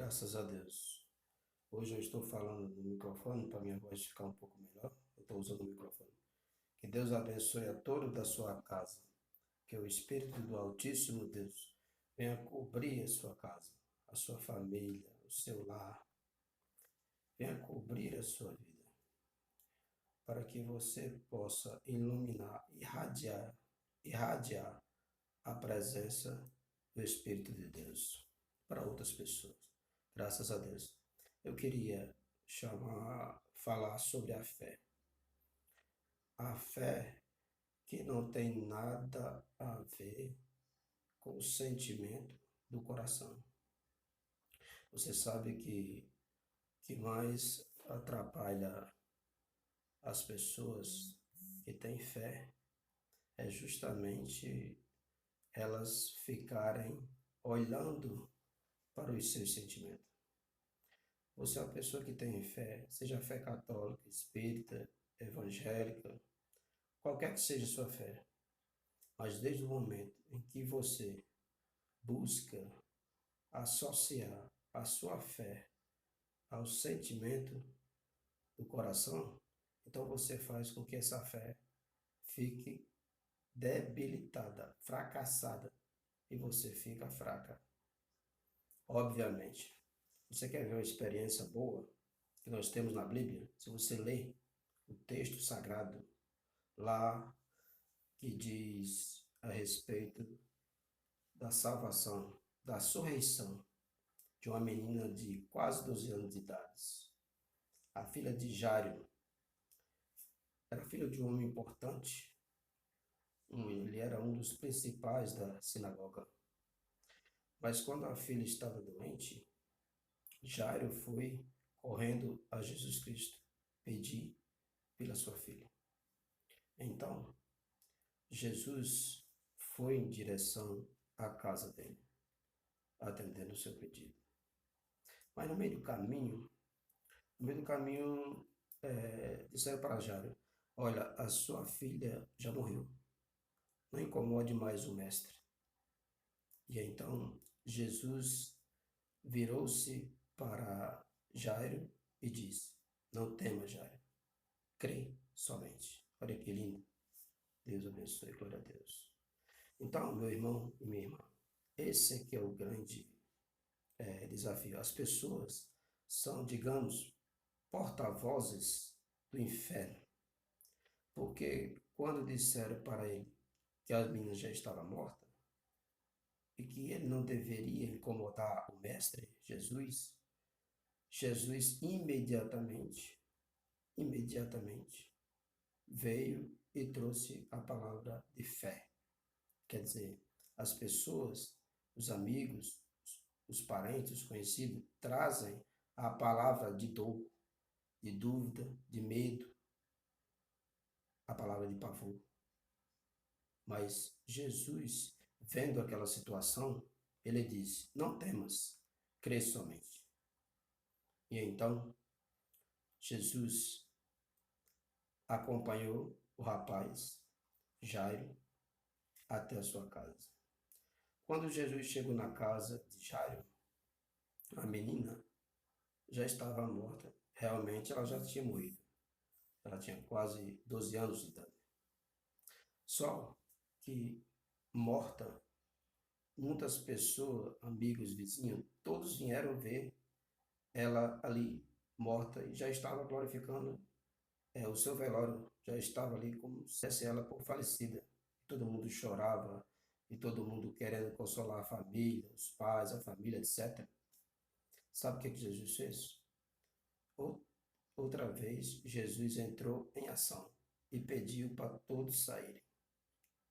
Graças a Deus. Hoje eu estou falando no microfone para minha voz ficar um pouco melhor. Eu estou usando o microfone. Que Deus abençoe a todos da sua casa. Que o Espírito do Altíssimo Deus venha cobrir a sua casa, a sua família, o seu lar. Venha cobrir a sua vida. Para que você possa iluminar, irradiar a presença do Espírito de Deus para outras pessoas. Graças a Deus. Eu queria falar sobre a fé. A fé que não tem nada a ver com o sentimento do coração. Você sabe que mais atrapalha as pessoas que têm fé é justamente elas ficarem olhando para os seus sentimentos. Você é uma pessoa que tem fé, seja fé católica, espírita, evangélica, qualquer que seja a sua fé, mas desde o momento em que você busca associar a sua fé ao sentimento do coração, então você faz com que essa fé fique debilitada, fracassada, e você fica fraca. Obviamente, você quer ver uma experiência boa que nós temos na Bíblia? Se você ler o texto sagrado lá que diz a respeito da salvação, da ressurreição de uma menina de quase 12 anos de idade, a filha de Jairo, era filha de um homem importante, ele era um dos principais da sinagoga. Mas quando a filha estava doente, Jairo foi correndo a Jesus Cristo pedir pela sua filha. Então, Jesus foi em direção à casa dele, atendendo o seu pedido. Mas no meio do caminho, disseram para Jairo: olha, a sua filha já morreu, não incomode mais o mestre. E então Jesus virou-se para Jairo e disse: não temas, Jairo, crê somente. Olha que lindo. Deus abençoe, glória a Deus. Então, meu irmão e minha irmã, esse aqui é o grande desafio. As pessoas são, digamos, porta-vozes do inferno. Porque quando disseram para ele que a menina já estava morta e que ele não deveria incomodar o mestre Jesus, Jesus imediatamente veio e trouxe a palavra de fé. Quer dizer, as pessoas, os amigos, os parentes, os conhecidos, trazem a palavra de dor, de dúvida, de medo, a palavra de pavor. Mas Jesus, vendo aquela situação, ele disse: não temas, crê somente. E então, Jesus acompanhou o rapaz, Jairo, até a sua casa. Quando Jesus chegou na casa de Jairo, a menina já estava morta. Realmente, ela já tinha morrido. Ela tinha quase 12 anos de idade. Só que morta, muitas pessoas, amigos, vizinhos, todos vieram ver ela ali morta e já estava glorificando o seu velório, já estava ali como se fosse ela por falecida. Todo mundo chorava e todo mundo querendo consolar a família, os pais, a família, etc. Sabe o que Jesus fez? Outra vez, Jesus entrou em ação e pediu para todos saírem.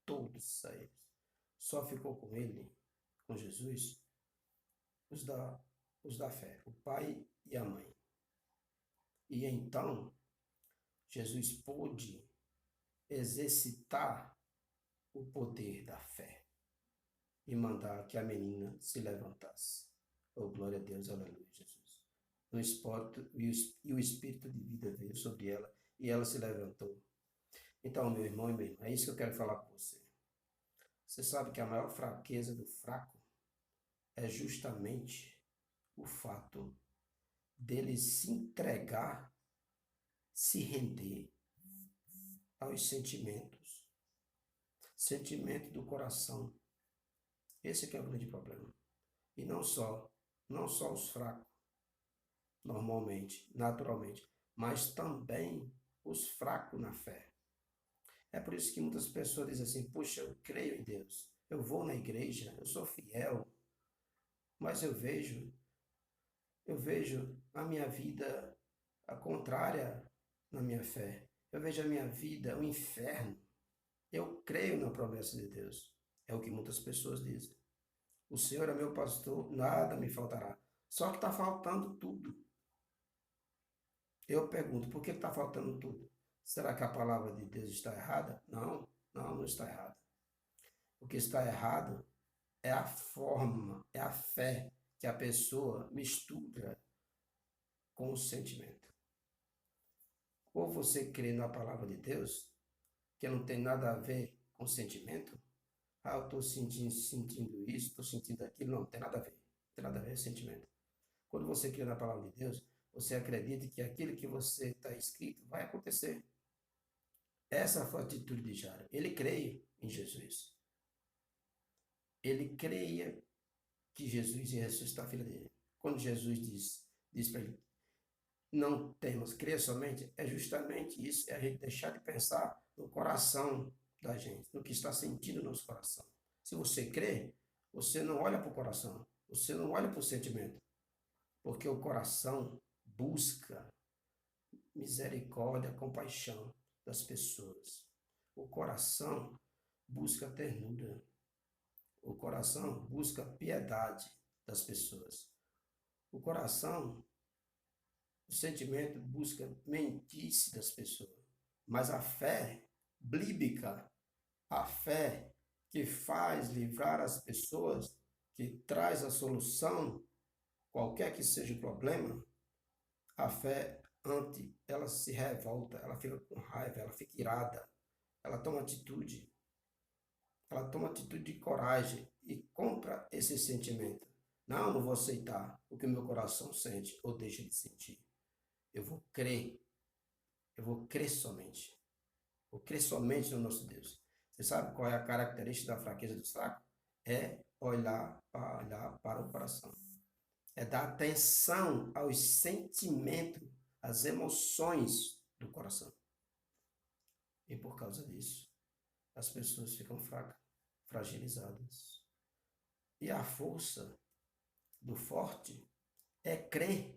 Todos saíram. Só ficou com ele, com Jesus, os da, os da fé, o pai e a mãe. E então, Jesus pôde exercitar o poder da fé e mandar que a menina se levantasse. Oh, glória a Deus, aleluia, Jesus. No espírito, e o espírito de vida veio sobre ela e ela se levantou. Então, meu irmão e minha irmã, é isso que eu quero falar com você. Você sabe que a maior fraqueza do fraco é justamente o fato dele se entregar, se render aos sentimento do coração. Esse é que é o grande problema. E não só os fracos, normalmente, naturalmente, mas também os fracos na fé. É por isso que muitas pessoas dizem assim: puxa, eu creio em Deus, eu vou na igreja, eu sou fiel, mas eu vejo a minha vida a contrária na minha fé. Eu vejo a minha vida o inferno. Eu creio na promessa de Deus. É o que muitas pessoas dizem. O Senhor é meu pastor, nada me faltará. Só que está faltando tudo. Eu pergunto, por que está faltando tudo? Será que a palavra de Deus está errada? Não, não está errada. O que está errado é a forma, é a fé que a pessoa mistura com o sentimento. Ou você crê na palavra de Deus, que não tem nada a ver com sentimento. Ah, eu estou sentindo isso, estou sentindo aquilo. Não tem nada a ver. Não tem nada a ver com sentimento. Quando você crê na palavra de Deus, você acredita que aquilo que você está escrito vai acontecer. Essa foi a atitude de Jairo. Ele creia em Jesus. Ele creia que Jesus ia ressuscitar a filha dele. Quando Jesus diz para ele: não temas, creia somente, é justamente isso, é a gente deixar de pensar no coração da gente, no que está sentindo no nosso coração. Se você crê, você não olha para o coração, você não olha para o sentimento, porque o coração busca misericórdia, compaixão das pessoas. O coração busca ternura. O coração busca piedade das pessoas. O coração, o sentimento busca mentir-se das pessoas. Mas a fé bíblica, a fé que faz livrar as pessoas, que traz a solução, qualquer que seja o problema, a fé ela se revolta, ela fica com raiva, ela fica irada, ela toma atitude. Ela toma atitude de coragem e compra esse sentimento. Não, não vou aceitar o que o meu coração sente ou deixa de sentir. Eu vou crer. Eu vou crer somente. Vou crer somente no nosso Deus. Você sabe qual é a característica da fraqueza do fraco? É olhar para o coração. É dar atenção aos sentimentos, às emoções do coração. E por causa disso, as pessoas ficam fracas, fragilizadas. E a força do forte é crer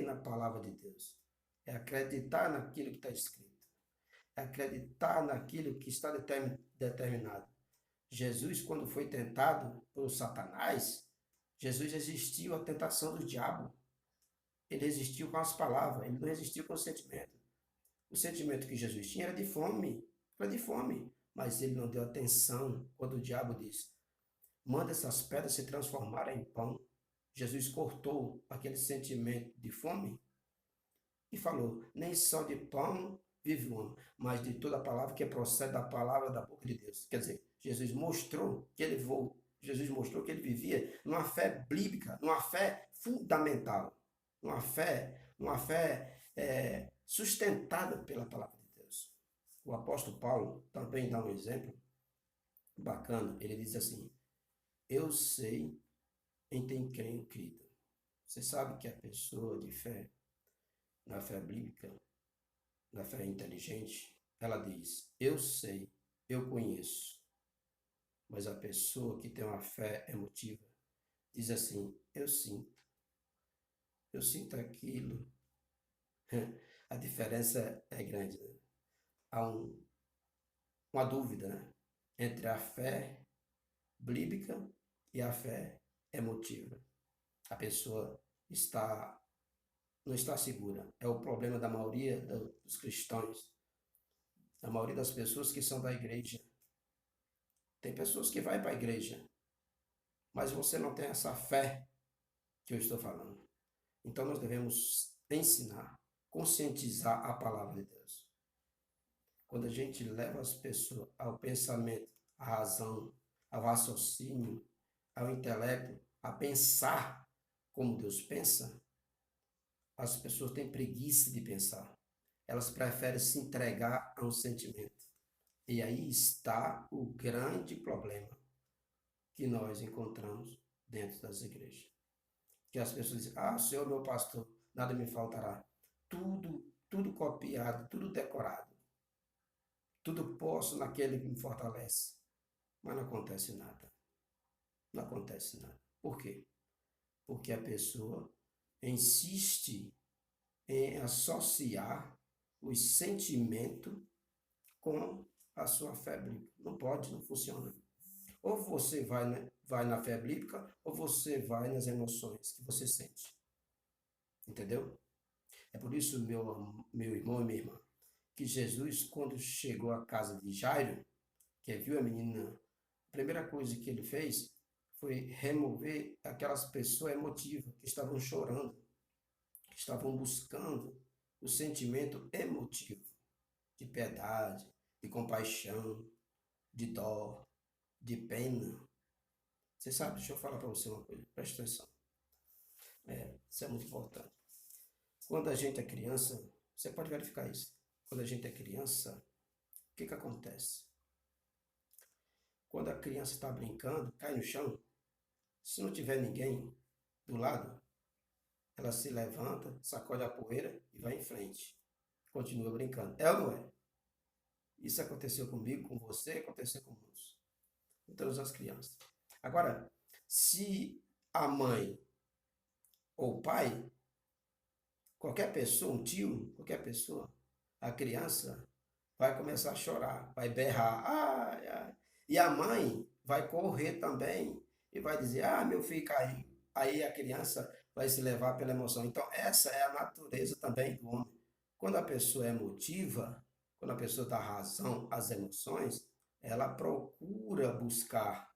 na palavra de Deus, é acreditar naquilo que está escrito, é acreditar naquilo que está determinado. Jesus, quando foi tentado por Satanás, Jesus resistiu à tentação do diabo. Ele resistiu com as palavras, ele não resistiu com o sentimento. O sentimento que Jesus tinha era de fome, mas ele não deu atenção quando o diabo disse: manda essas pedras se transformarem em pão. Jesus cortou aquele sentimento de fome e falou: nem só de pão vive o homem, mas de toda a palavra que procede da palavra da boca de Deus. Quer dizer, Jesus mostrou que ele vivia numa fé bíblica, numa fé fundamental, uma fé sustentada pela palavra de Deus. O apóstolo Paulo também dá um exemplo bacana. Ele diz assim: eu sei em quem creio crido. Você sabe que a pessoa de fé, na fé bíblica, na fé inteligente, ela diz: eu sei, eu conheço. Mas a pessoa que tem uma fé emotiva diz assim: eu sinto aquilo. A diferença é grande, né? Há uma dúvida, né? Entre a fé bíblica e a fé emotiva. A pessoa não está segura. É o problema da maioria dos cristãos, da maioria das pessoas que são da igreja. Tem pessoas que vão para a igreja, mas você não tem essa fé que eu estou falando. Então nós devemos ensinar, conscientizar a palavra de Deus. Quando a gente leva as pessoas ao pensamento, à razão, ao raciocínio, ao intelecto, a pensar como Deus pensa, as pessoas têm preguiça de pensar. Elas preferem se entregar a um sentimento. E aí está o grande problema que nós encontramos dentro das igrejas. Que as pessoas dizem, ah, Senhor meu pastor, nada me faltará. Tudo copiado, tudo decorado. Tudo posso naquele que me fortalece. Mas não acontece nada. Não acontece nada. Por quê? Porque a pessoa insiste em associar os sentimentos com a sua fé bíblica. Não pode, não funciona. Ou você vai na fé bíblica, ou você vai nas emoções que você sente. Entendeu? É por isso, meu irmão e minha irmã, que Jesus, quando chegou à casa de Jairo, que viu a menina, a primeira coisa que ele fez foi remover aquelas pessoas emotivas que estavam chorando, que estavam buscando o sentimento emotivo de piedade, de compaixão, de dó, de pena. Você sabe, deixa eu falar para você uma coisa, presta atenção. Isso é muito importante. Quando a gente é criança, você pode verificar isso. Quando a gente é criança, o que acontece? Quando a criança está brincando, cai no chão, se não tiver ninguém do lado, ela se levanta, sacode a poeira e vai em frente. Continua brincando. É ou não é? Isso aconteceu comigo, com você, aconteceu com muitos. Com todas as crianças. Agora, se a mãe ou o pai, qualquer pessoa, um tio, qualquer pessoa, a criança vai começar a chorar, vai berrar, ai, ai. E a mãe vai correr também e vai dizer, ah, meu filho caiu. Aí a criança vai se levar pela emoção. Então, essa é a natureza também do homem. Quando a pessoa é emotiva, quando a pessoa dá razão às emoções, ela procura buscar,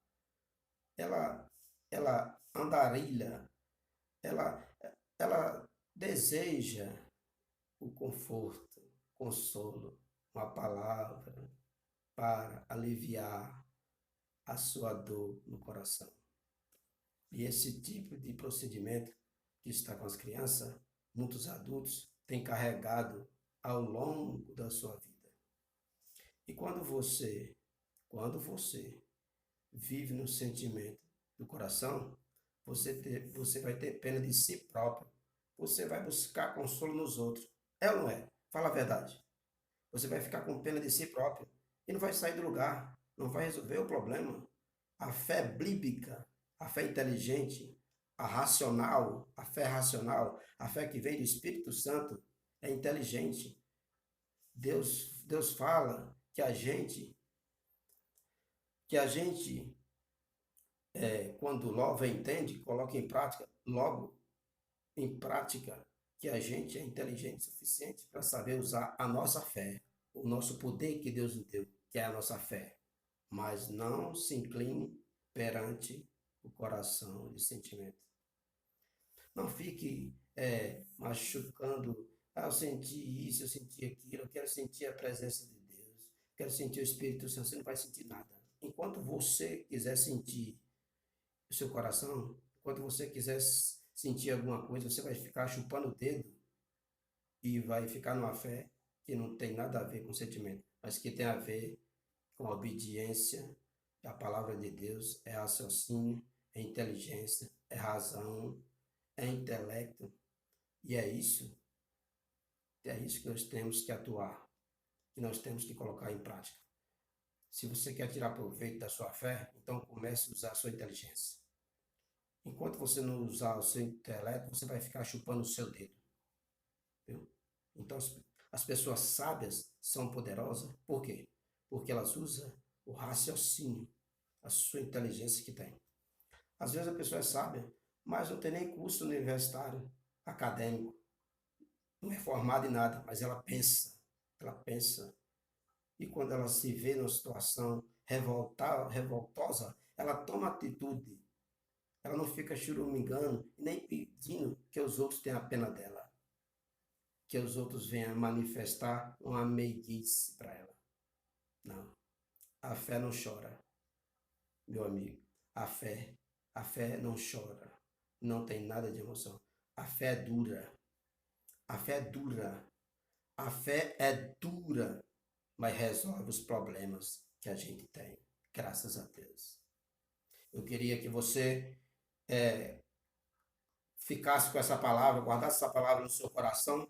ela, ela andarilha, ela, ela deseja o conforto, consolo, uma palavra para aliviar a sua dor no coração. E esse tipo de procedimento que está com as crianças, muitos adultos têm carregado ao longo da sua vida. E quando você vive no sentimento do coração, você vai ter pena de si próprio. Você vai buscar consolo nos outros. É ou não é? Fala a verdade. Você vai ficar com pena de si próprio e não vai sair do lugar, não vai resolver o problema. A fé bíblica, a fé inteligente, a fé racional, a fé que vem do Espírito Santo é inteligente. Deus fala que a gente, quando louva e entende, coloca em prática, logo em prática, que a gente é inteligente o suficiente para saber usar a nossa fé, o nosso poder que Deus nos deu, que é a nossa fé. Mas não se incline perante o coração de sentimento. Não fique machucando. Ah, eu senti isso, eu senti aquilo, eu quero sentir a presença de Deus, quero sentir o Espírito Santo. Você não vai sentir nada. Enquanto você quiser sentir o seu coração, enquanto você quiser sentir alguma coisa, você vai ficar chupando o dedo e vai ficar numa fé que não tem nada a ver com sentimento, mas que tem a ver com obediência à palavra de Deus, é raciocínio, é inteligência, é razão, é intelecto, e é isso que nós temos que atuar, que nós temos que colocar em prática. Se você quer tirar proveito da sua fé, então comece a usar a sua inteligência. Enquanto você não usar o seu intelecto, você vai ficar chupando o seu dedo. Viu? Então, as pessoas sábias são poderosas. Por quê? Porque elas usam o raciocínio, a sua inteligência que tem. Às vezes a pessoa é sábia, mas não tem nem curso universitário, acadêmico, não é formada em nada, mas ela pensa. E quando ela se vê numa situação revoltosa, ela toma atitude. Ela não fica churumingando, nem pedindo que os outros tenham a pena dela, que os outros venham manifestar uma meiguice para ela. Não, a fé não chora, meu amigo. A fé A fé não chora, não tem nada de emoção. A fé é dura. A fé é dura. A fé é dura, mas resolve os problemas que a gente tem. Graças a Deus. Eu queria que você ficasse com essa palavra, guardasse essa palavra no seu coração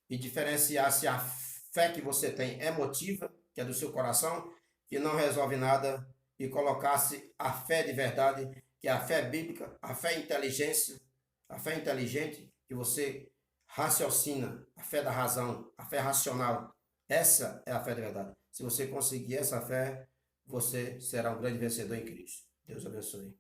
e diferenciasse a fé que você tem emotiva, que é do seu coração, que não resolve nada, e colocasse a fé de verdade, que é a fé bíblica, a fé inteligência, a fé inteligente, que você raciocina, a fé da razão, a fé racional. Essa é a fé de verdade. Se você conseguir essa fé, você será um grande vencedor em Cristo. Deus abençoe.